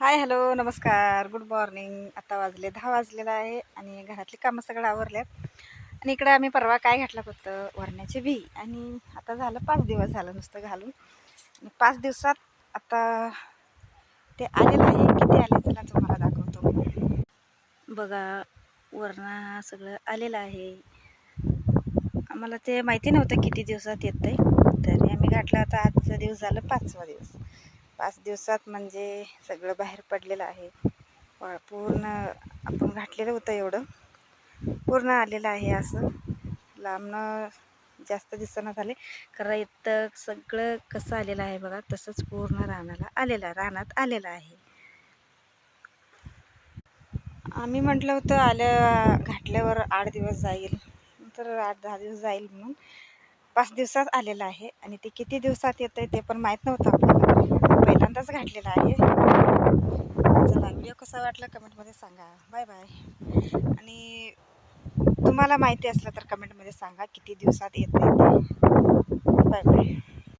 हाय, hello, नमस्कार, good morning. आता वाजले 10 वाजलेलं आहे आणि घरातली कामं सगळं आवरल्यात. आणि इकडं आम्ही परवा काय घातलं होतं, वरण्याचे बी. आणि आता झालं 5 दिवस झालं नुसतं घालून. आणि 5 दिवसात आता ते आलेलं आहे. किती आले चला तुम्हाला दाखवतो. बघा, वरणा सगळं आलेलं आहे. आम्हाला ते माहिती नव्हतं किती दिवसात येतंय. तरी आम्ही घातलं. आता आजचा दिवस झालं 5वा दिवस. 5 दिवसात म्हणजे सगळं बाहेर पडलेलं आहे. पूर्ण आपण घातलेलं होतं एवढं पूर्ण आलेलं आहे. असं लांबनं जास्त दिसणं झाले, खरं इथं सगळं कसं आलेलं आहे बघा. तसंच पूर्ण रानात आलेलं आहे. आम्ही म्हटलं होतं घातल्यावर 8 दिवस जाईल, तर 8-10 दिवस जाईल म्हणून 5 दिवसात आलेलं आहे. आणि ते किती दिवसात येतंय ते पण माहीत नव्हतं आपल्याला. पहिल्यांदाच घातलेलं आहे. चला, व्हिडिओ कसा वाटला कमेंटमध्ये सांगा. Bye bye. आणि तुम्हाला माहिती असलं तर कमेंटमध्ये सांगा किती दिवसात येते ते. Bye bye.